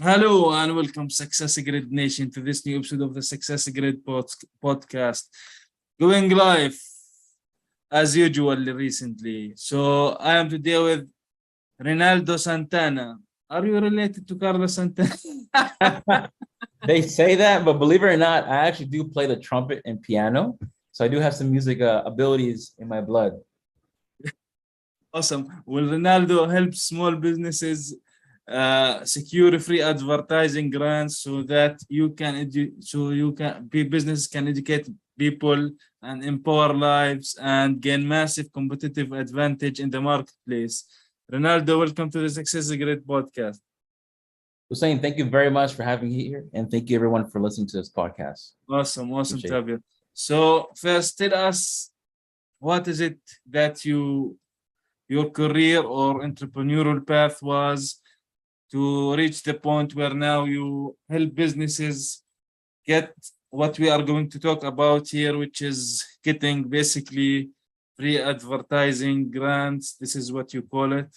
Hello and welcome, SuccessGrid Nation, to this new episode of the SuccessGrid podcast. Going live as usual recently. So I am today with Ronaldo Santana. Are you related to Carlos Santana? They say that, but believe it or not, I actually do play the trumpet and piano. So I do have some music abilities in my blood. Awesome. Well, Ronaldo helps small businesses secure free advertising grants so that businesses can educate people and empower lives and gain massive competitive advantage in the marketplace. Ronaldo, welcome to the Success Grid podcast. Hussein, thank you very much for having me here. And thank you everyone for listening to this podcast. Awesome Appreciate to have you. So first, tell us, what is it that your career or entrepreneurial path was to reach the point where now you help businesses get what we are going to talk about here, which is getting basically free advertising grants. This is what you call it.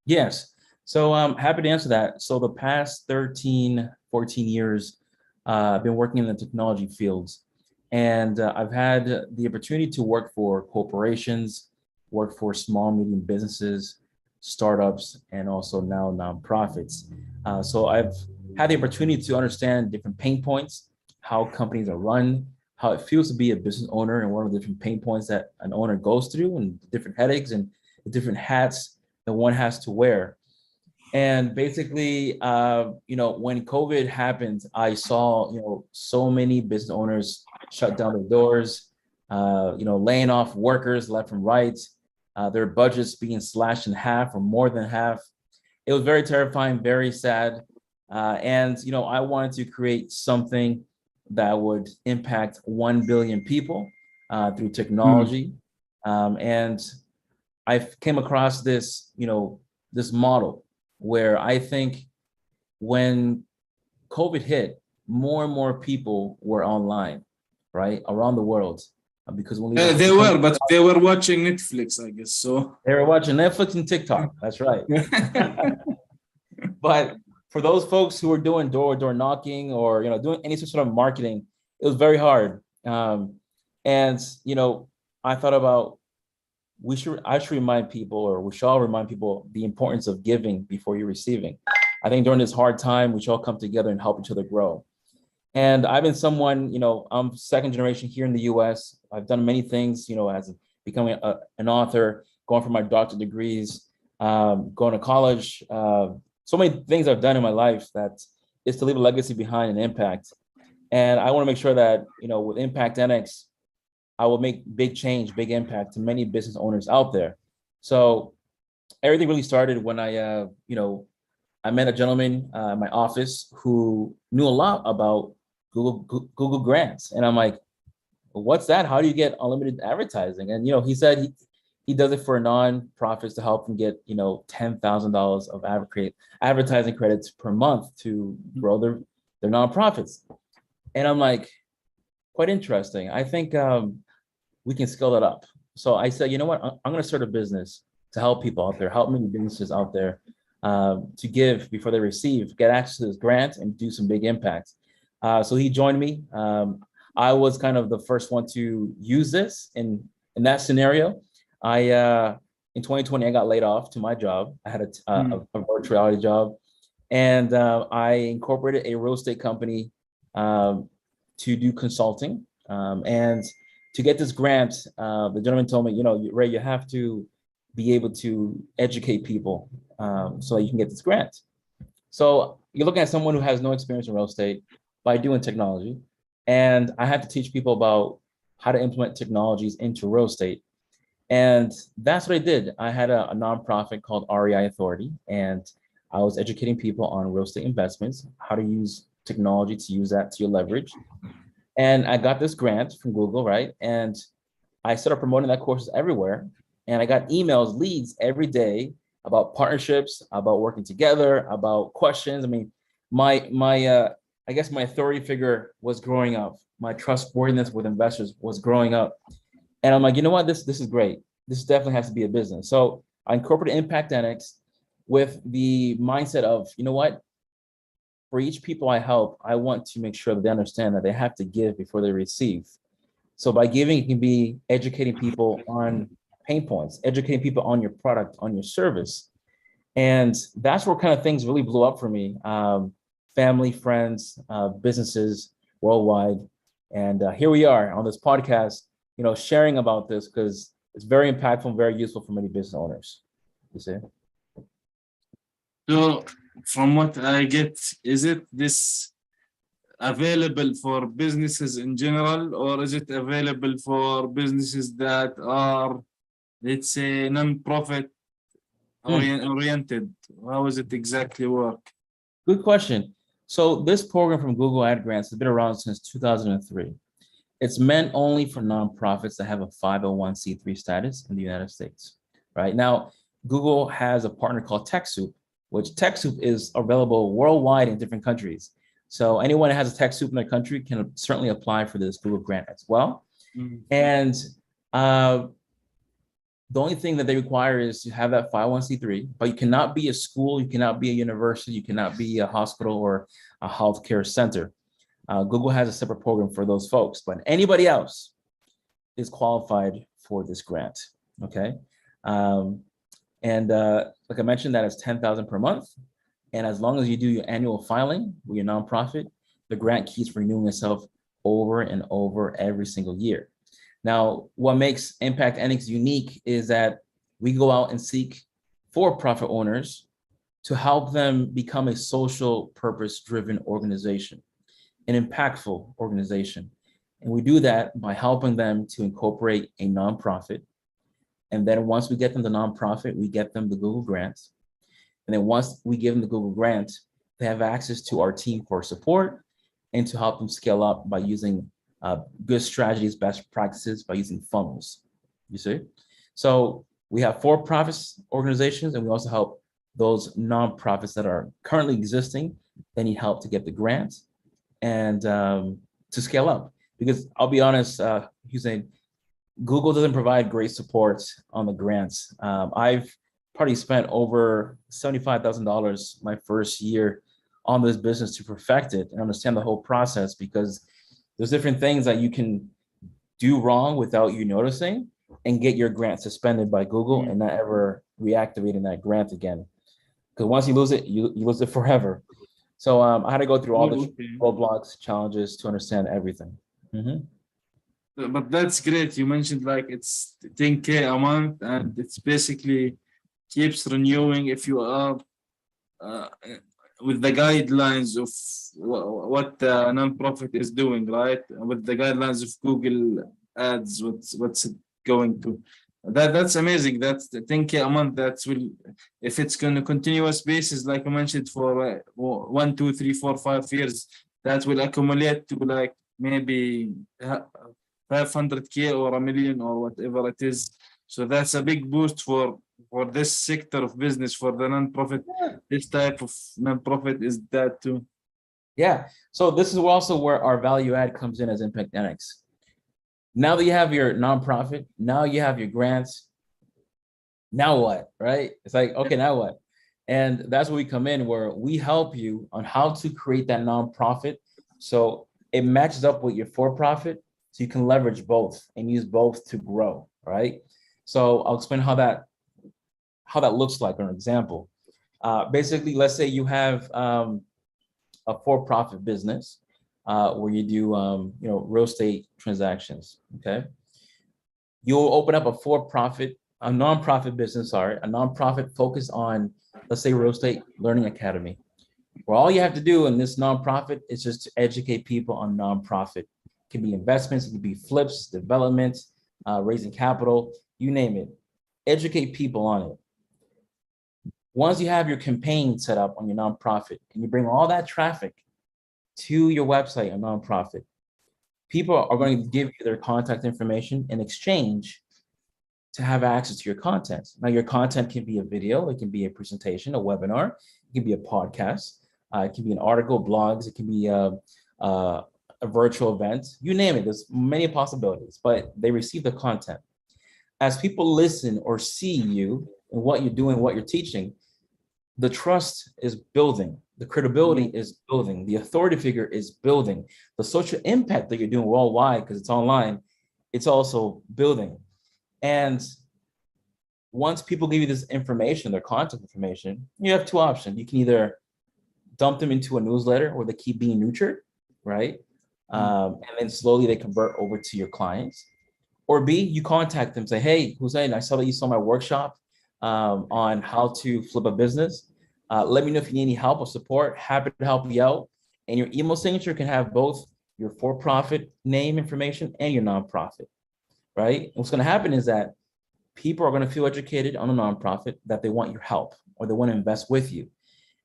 Yes. So I'm happy to answer that. So the past 13, 14 years, I've been working in the technology fields. And I've had the opportunity to work for corporations, work for small, medium businesses, startups, and also now nonprofits. So I've had the opportunity to understand different pain points, how companies are run, how it feels to be a business owner, and what are the different pain points that an owner goes through, and different headaches and the different hats that one has to wear. And basically, when COVID happened, I saw, so many business owners shut down their doors, laying off workers left and right, their budgets being slashed in half or more than half. It was very terrifying, very sad. I wanted to create something that would impact 1 billion people through technology. And I came across this model where I think when COVID hit, more and more people were online, right, around the world, because when they were watching Netflix, I guess. So they were watching Netflix and TikTok. That's right. But for those folks who were doing door-to-door knocking or doing any sort of marketing, it was very hard. And I thought about I should remind people, or we should all remind people, the importance of giving before you're receiving. I think during this hard time, we should all come together and help each other grow. And I've been someone, I'm second generation here in the US. I've done many things, as becoming an author, going for my doctorate degrees, going to college. So many things I've done in my life that is to leave a legacy behind, an impact. And I want to make sure that, with Impact NX, I will make big change, big impact to many business owners out there. So everything really started when I met a gentleman in my office who knew a lot about Google grants. And I'm like, what's that? How do you get unlimited advertising? And, he said he does it for nonprofits to help them get, $10,000 of advertising credits per month to grow their nonprofits. And I'm like, quite interesting. I think we can scale that up. So I said, you know what? I'm going to start a business to help people out there, help many businesses out there to give before they receive, get access to this grant and do some big impact. So he joined me. I was kind of the first one to use this in that scenario. In 2020, I got laid off to my job. I had a virtual reality job, and I incorporated a real estate company to do consulting. And to get this grant, the gentleman told me, Ray, you have to be able to educate people so that you can get this grant. So you're looking at someone who has no experience in real estate by doing technology. And I had to teach people about how to implement technologies into real estate. And that's what I did. I had a nonprofit called REI Authority, and I was educating people on real estate investments, how to use technology to use that to your leverage. And I got this grant from Google, right? And I started promoting that courses everywhere. And I got emails, leads every day about partnerships, about working together, about questions. I mean, I guess my authority figure was growing up. My trustworthiness with investors was growing up. And I'm like, you know what? This is great. This definitely has to be a business. So I incorporated Impact NX with the mindset of, you know what? for each people I help, I want to make sure that they understand that they have to give before they receive. So by giving, it can be educating people on pain points, educating people on your product, on your service. And that's where kind of things really blew up for me. Family, friends, businesses worldwide. And here we are on this podcast, sharing about this because it's very impactful and very useful for many business owners. You see? So from what I get, is it this available for businesses in general, or is it available for businesses that are, let's say, non-profit oriented? How does it exactly work? Good question. So this program from Google Ad Grants has been around since 2003. It's meant only for nonprofits that have a 501c3 status in the United States. Right now, Google has a partner called TechSoup, which TechSoup is available worldwide in different countries. So anyone that has a TechSoup in their country can certainly apply for this Google grant as well. Mm. And the only thing that they require is to have that 501c3, but you cannot be a school, you cannot be a university, you cannot be a hospital or a healthcare center. Google has a separate program for those folks, but anybody else is qualified for this grant, okay? Like I mentioned, that is $10,000 per month. And as long as you do your annual filing with your nonprofit, the grant keeps renewing itself over and over every single year. Now, what makes Impact NX unique is that we go out and seek for-profit owners to help them become a social purpose-driven organization, an impactful organization. And we do that by helping them to incorporate a nonprofit. And then once we get them the nonprofit, we get them the Google grants. And then once we give them the Google grant, they have access to our team for support and to help them scale up by using good strategies, best practices, by using funnels, you see? So we have for-profit organizations, and we also help those nonprofits that are currently existing. They need help to get the grants and to scale up. Because I'll be honest, Hussein, Google doesn't provide great support on the grants. I've probably spent over $75,000 my first year on this business to perfect it and understand the whole process, because there's different things that you can do wrong without you noticing and get your grant suspended by Google and not ever reactivating that grant again. Because once you lose it, you lose it forever. So I had to go through all the roadblocks, challenges to understand everything. Mm-hmm. But that's great. You mentioned like it's 10K a month, and it's basically keeps renewing if you are with the guidelines of what the nonprofit is doing, right? With the guidelines of Google Ads, what's it going to? That's amazing. That's the 10K a month. That's will, if it's going to continuous basis, like I mentioned, for 1, 2, 3, 4, 5 years, that will accumulate to like maybe 500K or a million or whatever it is. So that's a big boost for this sector of business, for the nonprofit. This type of nonprofit is that too. Yeah. So this is also where our value add comes in as Impact NX. Now that you have your nonprofit, now you have your grants. Now what, right? It's like, okay, now what? And that's where we come in, where we help you on how to create that nonprofit so it matches up with your for-profit, so you can leverage both and use both to grow, right? So I'll explain how that looks like on an example. Basically, let's say you have a for-profit business where you do real estate transactions. Okay, you'll open up a nonprofit business. A nonprofit focused on, let's say, real estate learning academy, where all you have to do in this nonprofit is just to educate people on nonprofit. It can be investments, it can be flips, development, raising capital, you name it. Educate people on it. Once you have your campaign set up on your nonprofit and you bring all that traffic to your website, a nonprofit, people are going to give you their contact information in exchange to have access to your content. Now, your content can be a video, it can be a presentation, a webinar, it can be a podcast, it can be an article, blogs, it can be a virtual event, you name it. There's many possibilities, but they receive the content. As people listen or see you and what you're doing, what you're teaching, the trust is building. The credibility is building. The authority figure is building. The social impact that you're doing worldwide, because it's online, it's also building. And once people give you this information, their contact information, you have two options. You can either dump them into a newsletter where they keep being nurtured, right? And then slowly they convert over to your clients. Or B, you contact them, say, hey, Hussein, I saw that you saw my workshop on how to flip a business. Let me know if you need any help or support. Happy to help you out. And your email signature can have both your for-profit name information and your nonprofit, right? And what's going to happen is that people are going to feel educated on a nonprofit that they want your help or they want to invest with you.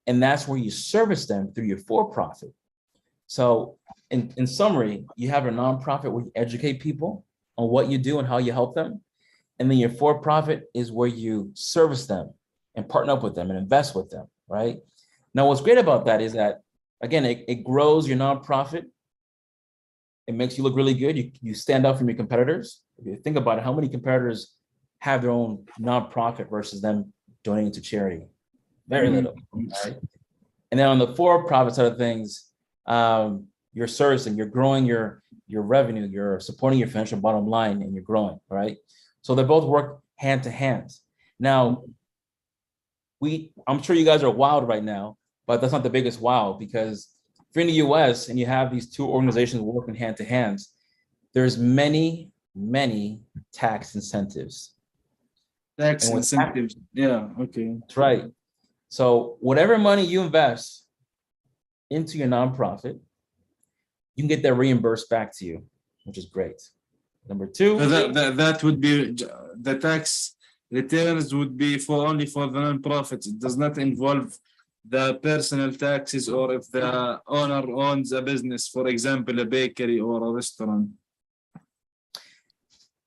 And that's where you service them through your for-profit. So in summary, you have a nonprofit where you educate people on what you do and how you help them. And then your for-profit is where you service them and partner up with them and invest with them, right? Now, what's great about that is that, again, it grows your nonprofit. It makes you look really good. You stand out from your competitors. If you think about it, how many competitors have their own nonprofit versus them donating to charity? Very little, right? And then on the for-profit side of things, you're servicing, you're growing your revenue, you're supporting your financial bottom line, and you're growing, right? So they both work hand to hand. Now, I'm sure you guys are wild right now, but that's not the biggest wow, because if you're in the US and you have these two organizations working hand to hand, there's many tax incentives. Tax incentives, yeah, okay. That's right. So whatever money you invest into your nonprofit, you can get that reimbursed back to you, which is great. Number two, so that would be the tax returns would be only for the nonprofits. It does not involve the personal taxes, or if the owner owns a business, for example, a bakery or a restaurant.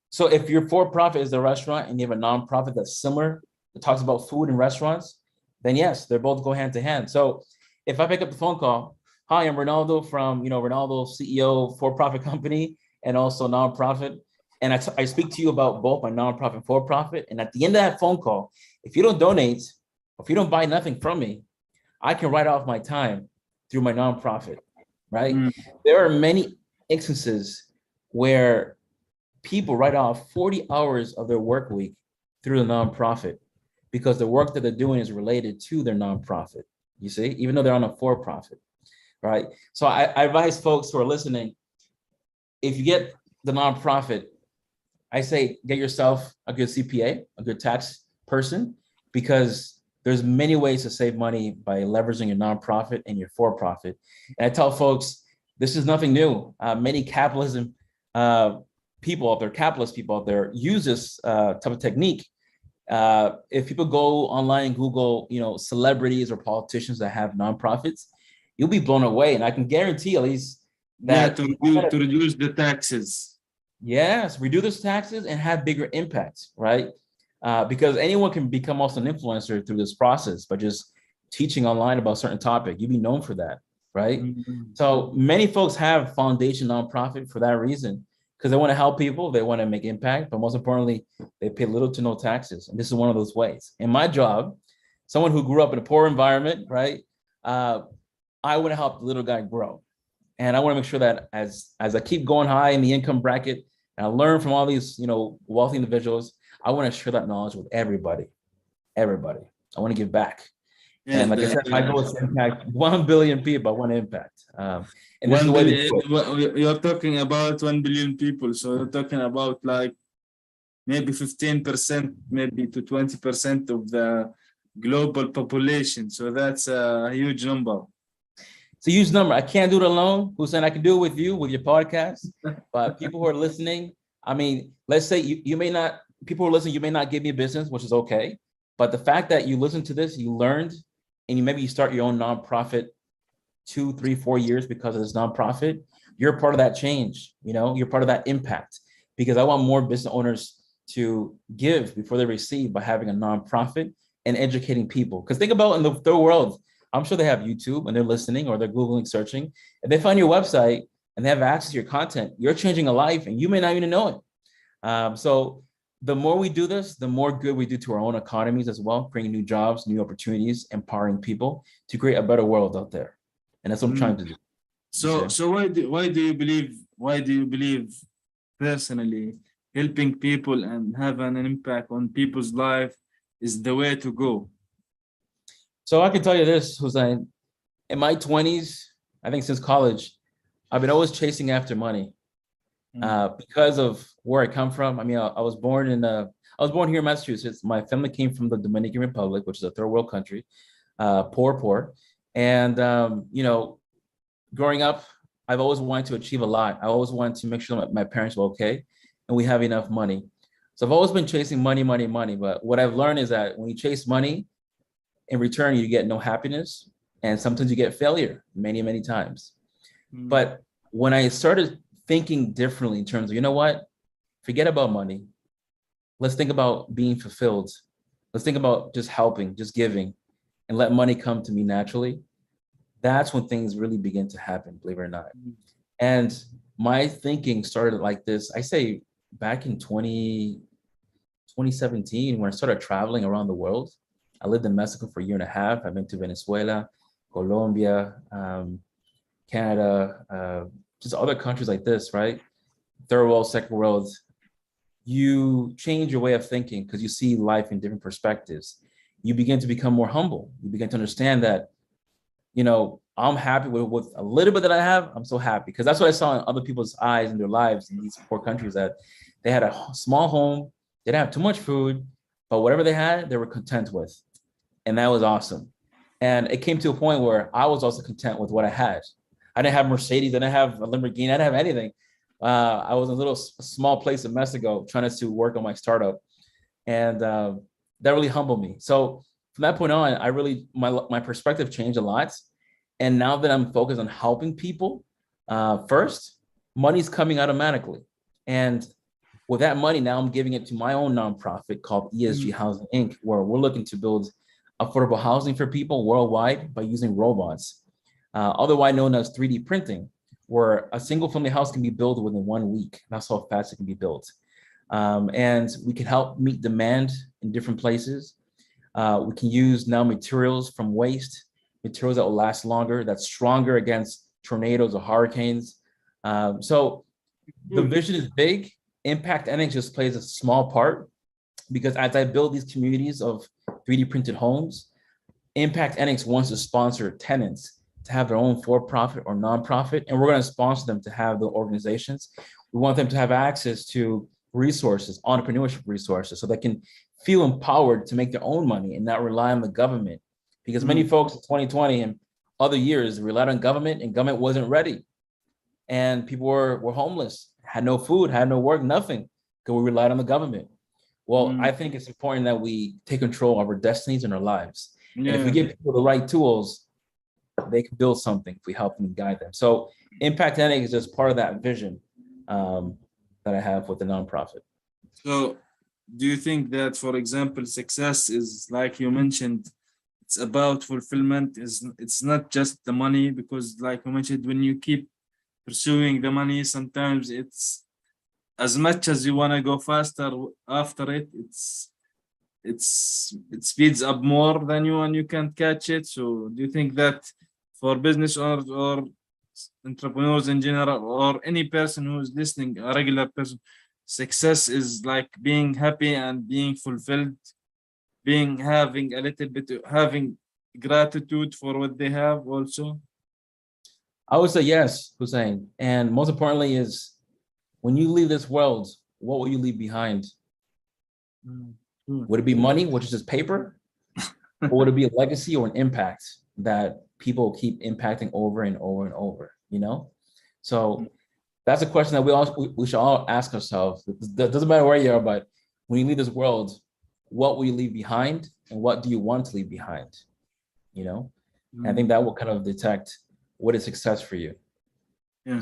So if your for-profit is the restaurant and you have a nonprofit that's similar, that talks about food and restaurants, then yes, they're both go hand to hand. So if I pick up the phone call, hi, I'm Ronaldo from, Ronaldo CEO for-profit company and also nonprofit. And I speak to you about both my nonprofit and for-profit. And at the end of that phone call, if you don't donate, or if you don't buy nothing from me, I can write off my time through my nonprofit, right? There are many instances where people write off 40 hours of their work week through the nonprofit because the work that they're doing is related to their nonprofit, you see, even though they're on a for-profit, right? So I advise folks who are listening, if you get the nonprofit, I say get yourself a good CPA, a good tax person, because there's many ways to save money by leveraging your nonprofit and your for-profit. And I tell folks, this is nothing new. Many capitalism people out there, capitalist people out there, use this type of technique. If people go online and Google, celebrities or politicians that have nonprofits, you'll be blown away. And I can guarantee at least that to reduce the taxes. Yes, reduce taxes and have bigger impacts, right? Because anyone can become also an influencer through this process by just teaching online about a certain topic. You'd be known for that, right? So many folks have foundation nonprofit for that reason, because they want to help people, they want to make impact, but most importantly, they pay little to no taxes. And this is one of those ways. In my job, someone who grew up in a poor environment, right? I want to help the little guy grow. And I want to make sure that as I keep going high in the income bracket and I learn from all these, wealthy individuals, I want to share that knowledge with everybody. I want to give back. Yeah, and like I said, my goal is to impact 1 billion people. I want to impact. And this is the way you're talking about 1 billion people. So you're talking about like maybe 15%, maybe to 20% of the global population. So that's a huge number. It's a huge number. I can't do it alone. Hussein, I can do it with you, with your podcast. But people who are listening, I mean, let's say you may not, people who are listening, you may not give me business, which is okay. But the fact that you listened to this, you learned, and maybe you start your own nonprofit 2, 3, 4 years because of this nonprofit, you're part of that change. You're part of that impact, because I want more business owners to give before they receive by having a nonprofit and educating people. Because think about in the third world, I'm sure they have YouTube and they're listening or they're Googling, searching, and they find your website and they have access to your content. You're changing a life and you may not even know it. So the more we do this, the more good we do to our own economies as well, creating new jobs, new opportunities, empowering people to create a better world out there. And that's what I'm trying to do. So why do you believe personally helping people and having an impact on people's life is the way to go? So I can tell you this, Hussein, in my 20s, I think since college, I've been always chasing after money because of where I come from. I mean, I was born here in Massachusetts. My family came from the Dominican Republic, which is a third world country, poor. And, growing up, I've always wanted to achieve a lot. I always wanted to make sure that my parents were okay and we have enough money. So I've always been chasing money. But what I've learned is that when you chase money, in return, you get no happiness. And sometimes you get failure many times. But when I started thinking differently in terms of, you know what, forget about money. Let's think about being fulfilled. Let's think about just helping, just giving, and let money come to me naturally. That's when things really begin to happen, believe it or not. And my thinking started like this, I say back in 2017, when I started traveling around the world. I lived in Mexico for a year and a half. I've been to Venezuela, Colombia, Canada, just other countries like this, right? Third world, second world. You change your way of thinking because you see life in different perspectives. You begin to become more humble. You begin to understand that, I'm happy with a little bit that I have. I'm so happy because that's what I saw in other people's eyes and their lives in these poor countries, that they had a small home, they didn't have too much food, but whatever they had, they were content with. And that was awesome. And it came to a point where I was also content with what I had. I didn't have Mercedes, I didn't have a Lamborghini, I didn't have anything. I was in a little small place in Mexico trying to work on my startup. And that really humbled me. So from that point on, my perspective changed a lot. And now that I'm focused on helping people, first, money's coming automatically. And with that money, now I'm giving it to my own nonprofit called ESG Housing Inc., where we're looking to build affordable housing for people worldwide by using robots, otherwise known as 3D printing, where a single family house can be built within 1 week. That's how fast it can be built. And we can help meet demand in different places. We can use now materials from waste, materials that will last longer, that's stronger against tornadoes or hurricanes. So the vision is big. Impact Annex just plays a small part, because as I build these communities of 3D printed homes, Impact Annex wants to sponsor tenants to have their own for-profit or nonprofit, and we're going to sponsor them to have the organizations. We want them to have access to resources, entrepreneurship resources, so they can feel empowered to make their own money and not rely on the government. Because many folks in 2020 and other years relied on government, and government wasn't ready. And people were homeless, had no food, had no work, nothing, because we relied on the government. Well, I think it's important that we take control of our destinies and our lives. And if we give people the right tools, they can build something if we help them and guide them. So Impact Annex is just part of that vision that I have with the nonprofit. So do you think that, for example, success is, like you mentioned, it's about fulfillment, it's not just the money? Because like you mentioned, when you keep pursuing the money, sometimes it's, as much as you want to go faster after it, it speeds up more than you, and you can't catch it. So do you think that for business owners or entrepreneurs in general, or any person who is listening, a regular person, success is like being happy and being fulfilled, having a little bit, having gratitude for what they have also? I would say yes, Hussein. And most importantly is, when you leave this world, what will you leave behind? Would it be money, which is just paper? Or would it be a legacy or an impact that people keep impacting over and over and over, So that's a question that we should all ask ourselves. It doesn't matter where you are, but when you leave this world, what will you leave behind, and what do you want to leave behind? And I think that will kind of detect what is success for you. Yeah.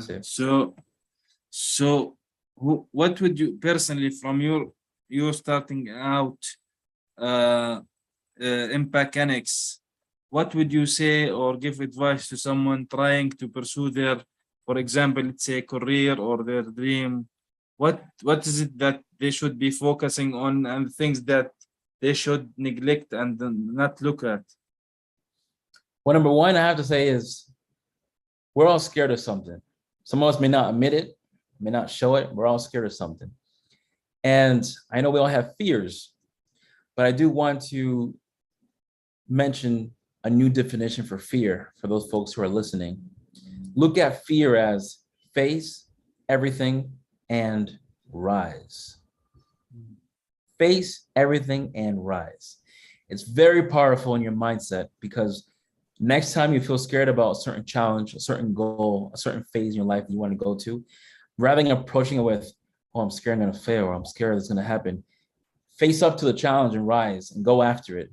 So what would you personally, from your starting out Impact Annex, what would you say or give advice to someone trying to pursue their, for example, let's say career or their dream what is it that they should be focusing on and things that they should neglect and not look at? Well, number one, I have to say is we're all scared of something. Some of us may not admit it, may not show it. We're all scared of something. And I know we all have fears, but I do want to mention a new definition for fear for those folks who are listening. Look at fear as face everything and rise. Face everything and rise. It's very powerful in your mindset, because next time you feel scared about a certain challenge, a certain goal, a certain phase in your life that you want to go to, rather than approaching it with, oh, I'm scared I'm going to fail, or I'm scared it's going to happen, face up to the challenge and rise and go after it.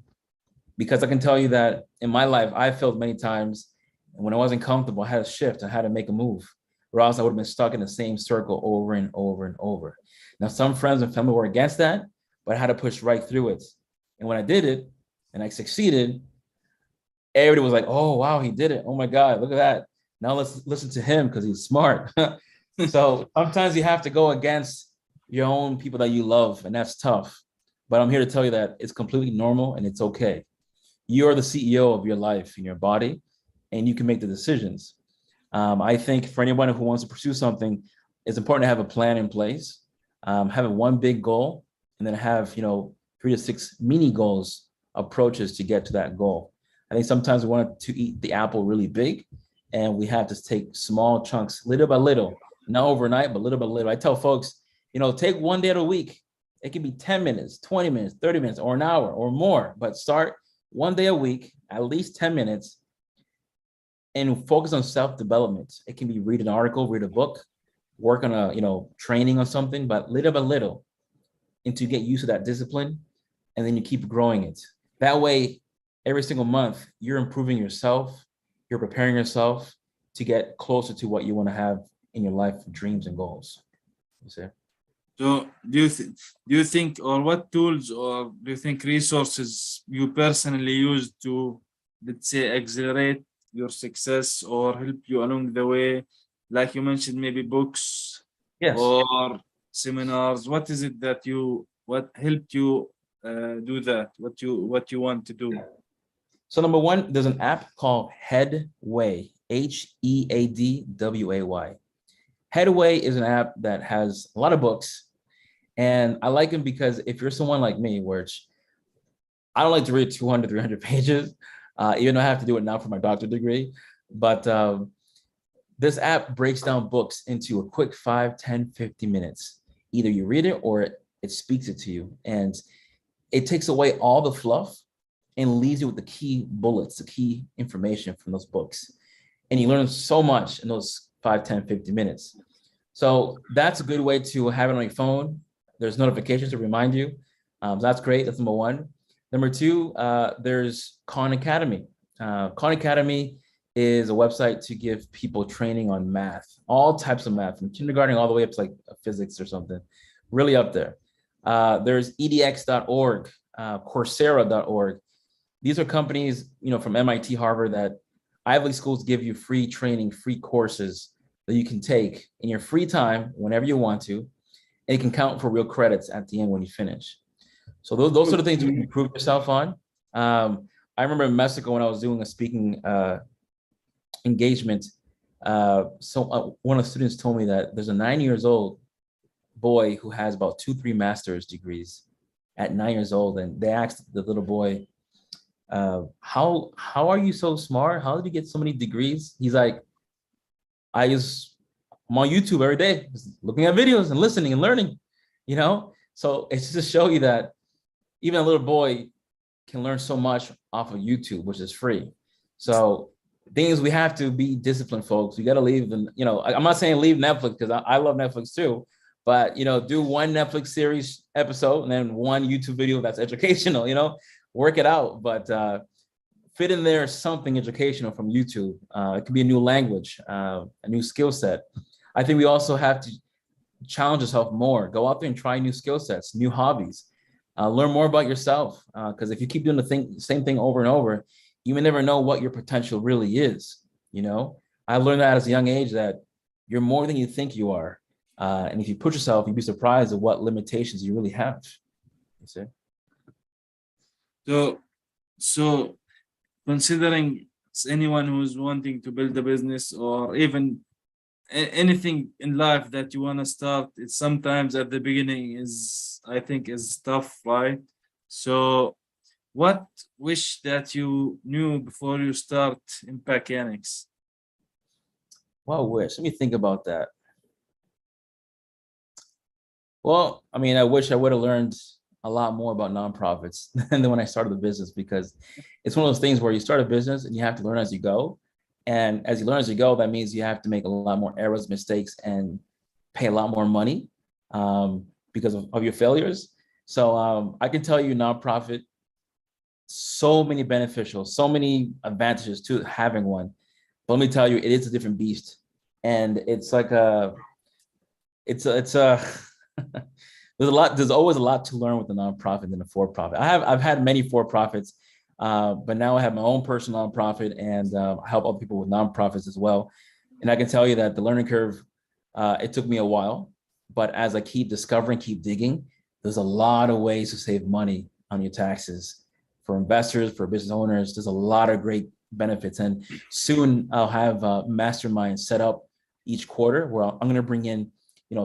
Because I can tell you that in my life, I failed many times. And when I wasn't comfortable, I had to shift. I had to make a move, or else I would have been stuck in the same circle over and over and over. Now, some friends and family were against that, but I had to push right through it. And when I did it and I succeeded, everybody was like, oh, wow, he did it. Oh my God, look at that. Now let's listen to him because he's smart. So sometimes you have to go against your own people that you love, and that's tough. But I'm here to tell you that it's completely normal and it's okay. You're the CEO of your life and your body, and you can make the decisions. I think for anyone who wants to pursue something, it's important to have a plan in place, have one big goal, and then have 3 to 6 mini goals, approaches to get to that goal. I think sometimes we want to eat the apple really big, and we have to take small chunks, little by little, not overnight, but little by little. I tell folks, take one day of the week. It can be 10 minutes, 20 minutes, 30 minutes, or an hour or more, but start one day a week, at least 10 minutes, and focus on self-development. It can be read an article, read a book, work on a training on something, but little by little, until you get used to that discipline, and then you keep growing it. That way, every single month, you're improving yourself, you're preparing yourself to get closer to what you want to have in your life, dreams and goals. You see? So do you think, or what tools or do you think resources you personally use to, let's say, accelerate your success or help you along the way? Like you mentioned, maybe books, yes, or seminars. What is it that what helped you do that? What you want to do? So number one, there's an app called Headway, Headway. Headway is an app that has a lot of books, and I like them because if you're someone like me, which I don't like to read 200, 300 pages, even though I have to do it now for my doctorate degree, but this app breaks down books into a quick 5, 10, 50 minutes. Either you read it or it speaks it to you, and it takes away all the fluff and leaves you with the key bullets, the key information from those books. And you learn so much in those 5, 10, 50 minutes. So that's a good way to have it on your phone. There's notifications to remind you. So that's great. That's number one. Number two, there's Khan Academy. Khan Academy is a website to give people training on math, all types of math, from kindergarten all the way up to like physics or something, really up there. There's edx.org, coursera.org. These are companies, from MIT, Harvard, that Ivy League schools give you free training, free courses that you can take in your free time whenever you want to, and you can count for real credits at the end when you finish. So those are the things you can improve yourself on. I remember in Mexico when I was doing a speaking engagement, one of the students told me that there's a 9-year-old boy who has about 2-3 master's degrees at 9 years old, and they asked the little boy, how are you so smart? How did you get so many degrees? He's like, I'm on YouTube every day, looking at videos and listening and learning, So it's just to show you that even a little boy can learn so much off of YouTube, which is free. So things, we have to be disciplined, folks. We got to leave them, I'm not saying leave Netflix, because I love Netflix too, but, do one Netflix series episode and then one YouTube video that's educational, work it out, but fit in there something educational from YouTube. It could be a new language, a new skill set. I think we also have to challenge yourself more. Go out there and try new skill sets, new hobbies. Learn more about yourself, because if you keep doing the same thing over and over, you may never know what your potential really is. I learned that at a young age, that you're more than you think you are. And if you push yourself, you'd be surprised at what limitations you really have. You see? So considering anyone who's wanting to build a business or even anything in life that you want to start, it's sometimes at the beginning is, I think, is tough, right? So what wish that you knew before you start Impact Annex? Well, wish. Let me think about that. Well, I mean, I wish I would have learned a lot more about nonprofits than when I started the business, because it's one of those things where you start a business and you have to learn as you go. And as you learn as you go, that means you have to make a lot more errors, mistakes, and pay a lot more money because of your failures. So I can tell you, nonprofit, so many beneficial, so many advantages to having one. But let me tell you, it is a different beast, and it's like it's a there's always a lot to learn with the nonprofit than a for-profit. I've had many for-profits, but now I have my own personal nonprofit, and I help other people with nonprofits as well. And I can tell you that the learning curve, it took me a while, but as I keep discovering, keep digging, there's a lot of ways to save money on your taxes for investors, for business owners. There's a lot of great benefits, and soon I'll have masterminds set up each quarter where I'm going to bring in,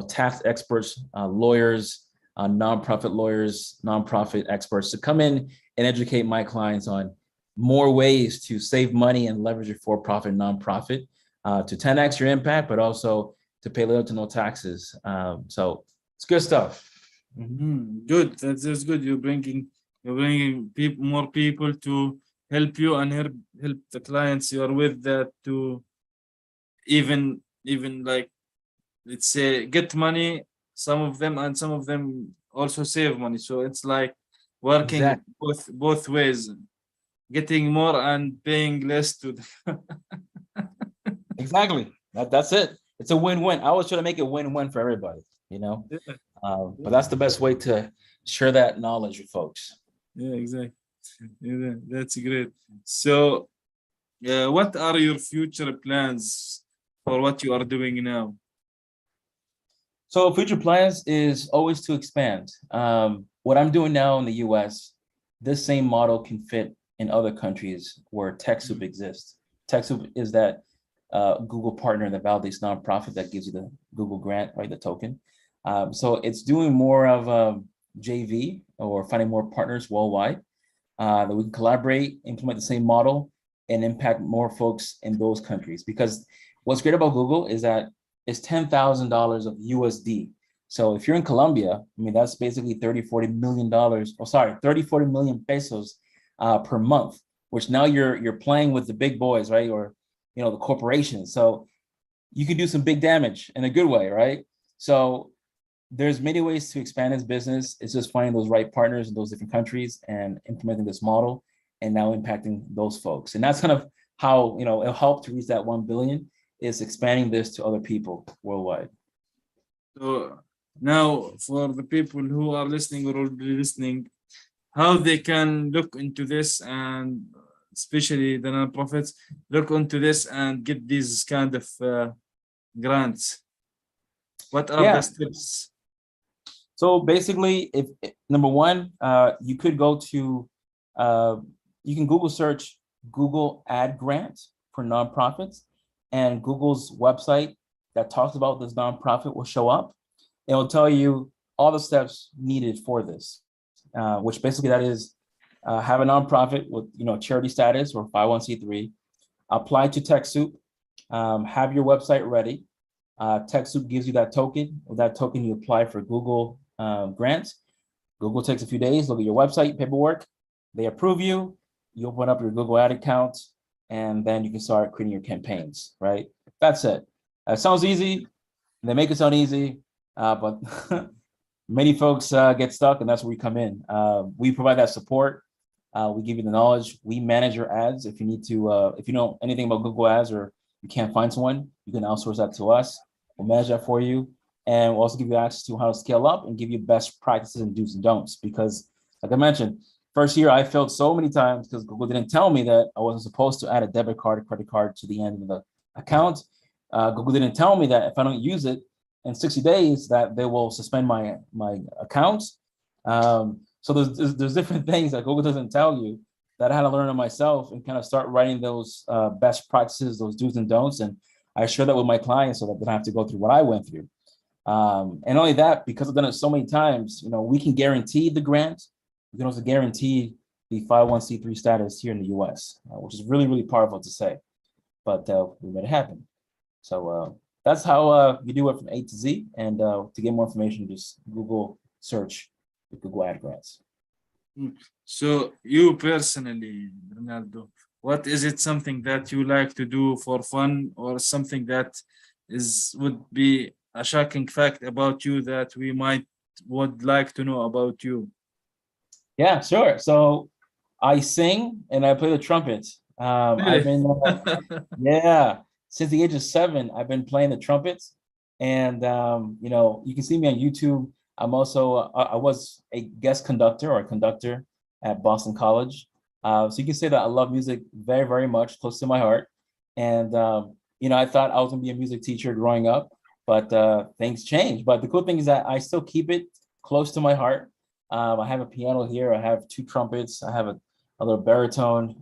tax experts, lawyers, nonprofit lawyers, nonprofit experts to come in and educate my clients on more ways to save money and leverage your for-profit nonprofit to 10x your impact, but also to pay little to no taxes. So it's good stuff. Good. That's good. You're bringing more people to help you and help the clients you are with, that to even like, let's say, get money, some of them, and some of them also save money. So it's like working Exactly. both ways, getting more and paying less to the Exactly. That's it. It's a win-win. I always try to make it win-win for everybody, Yeah. but that's the best way to share that knowledge with folks. Yeah, exactly. Yeah, that's great. So what are your future plans for what you are doing now? So future plans is always to expand. What I'm doing now in the US, this same model can fit in other countries where TechSoup exists. TechSoup is that Google partner that validates nonprofit that gives you the Google grant, right, the token. So it's doing more of JV, or finding more partners worldwide that we can collaborate, implement the same model, and impact more folks in those countries. Because what's great about Google is that it's $10,000 of USD. So if you're in Colombia, I mean, that's basically 30-40 million dollars, 30-40 million pesos per month, which now you're playing with the big boys, right? Or, the corporations. So you can do some big damage in a good way, right? So there's many ways to expand his business. It's just finding those right partners in those different countries and implementing this model, and now impacting those folks. And that's kind of how, it'll help to reach that 1 billion, is expanding this to other people worldwide. So now, for the people who are listening or will be listening, how they can look into this, and especially the nonprofits, look into this and get these kind of grants. What are the steps? So basically, if number one, you could go to, you can Google search Google Ad Grant for nonprofits, and Google's website that talks about this nonprofit will show up. It will tell you all the steps needed for this, which basically that is have a nonprofit with charity status or 501c3, apply to TechSoup, have your website ready. TechSoup gives you that token. With that token, you apply for Google grants. Google takes a few days, look at your website, paperwork. They approve you. You open up your Google Ad account, and then you can start creating your campaigns, right? That's it. It sounds easy. They make it sound easy, but many folks get stuck, and that's where we come in. We provide that support. We give you the knowledge. We manage your ads. If you need to, if you know anything about Google Ads or you can't find someone, you can outsource that to us. We'll manage that for you. And we'll also give you access to how to scale up and give you best practices and do's and don'ts. Because like I mentioned, first year I failed so many times because Google didn't tell me that I wasn't supposed to add a debit card or credit card to the end of the account. Google didn't tell me that if I don't use it in 60 days that they will suspend my account. So there's different things that Google doesn't tell you that I had to learn on myself and kind of start writing those best practices, those do's and don'ts. And I share that with my clients so that they don't have to go through what I went through. And only that, because I've done it so many times, we can guarantee the grant. We can also guarantee the 501c3 status here in the US, which is really, really powerful to say, but we made it happen. So that's how you do it from A to Z. And to get more information, just Google search the Google Ad Grants. So you personally, Ronaldo, what is it something that you like to do for fun, or something that would be a shocking fact about you that we would like to know about you? Yeah, sure. So I sing and I play the trumpet. I've been, yeah, since the age of 7, I've been playing the trumpet. And, you can see me on YouTube. I'm also, I was a guest conductor or a conductor at Boston College. So you can say that I love music very, very much, close to my heart. And, I thought I was gonna be a music teacher growing up, but things changed. But the cool thing is that I still keep it close to my heart. I have a piano here. I have 2 trumpets. I have a little baritone.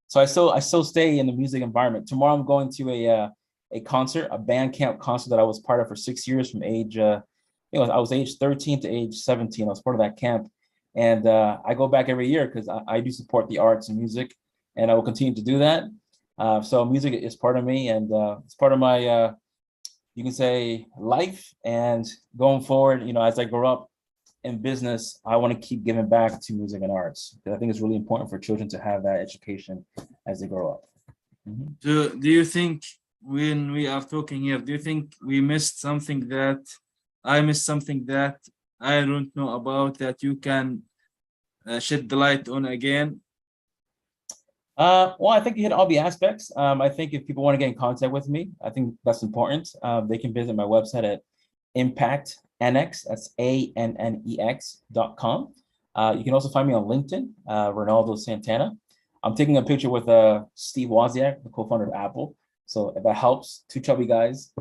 So I still stay in the music environment. Tomorrow I'm going to a concert, a band camp concert that I was part of for 6 years from age, I was age 13 to age 17. I was part of that camp. And I go back every year because I do support the arts and music, and I will continue to do that. So music is part of me, and it's part of my, you can say, life. And going forward, as I grow up in business, I want to keep giving back to music and arts, because I think it's really important for children to have that education as they grow up. Mm-hmm. So do you think, when we are talking here, do you think we missed something that I missed something that I don't know about that you can shed the light on again? Well, I think you hit all the aspects. I think if people want to get in contact with me, I think that's important. They can visit my website at ImpactNX, that's ANNEX.com. You can also find me on LinkedIn, Ronaldo Santana. I'm taking a picture with Steve Wozniak, the co-founder of Apple. So if that helps, 2 chubby guys.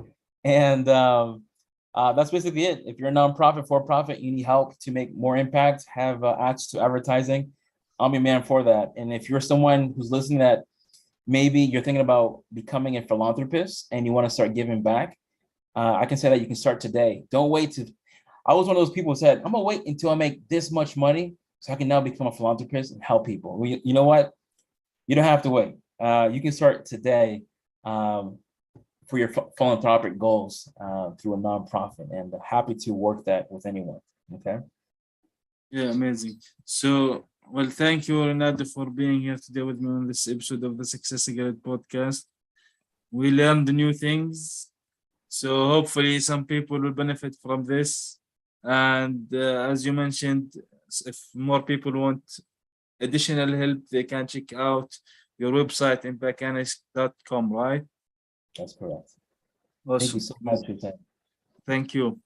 And that's basically it. If you're a nonprofit, for-profit, you need help to make more impact, have access to advertising, I'm your man for that. And if you're someone who's listening that maybe you're thinking about becoming a philanthropist and you want to start giving back, I can say that you can start today. Don't wait I was one of those people who said, I'm gonna wait until I make this much money so I can now become a philanthropist and help people. Well, you know what? You don't have to wait. You can start today for your philanthropic goals through a nonprofit, and happy to work that with anyone. Okay. Yeah, amazing. So, well, thank you, Ronaldo, for being here today with me on this episode of the SuccessGrid podcast. We learned new things, so hopefully some people will benefit from this. And as you mentioned, if more people want additional help, they can check out your website, impactnx.com, right? That's correct. Awesome. Thank you so much for your time. Thank you.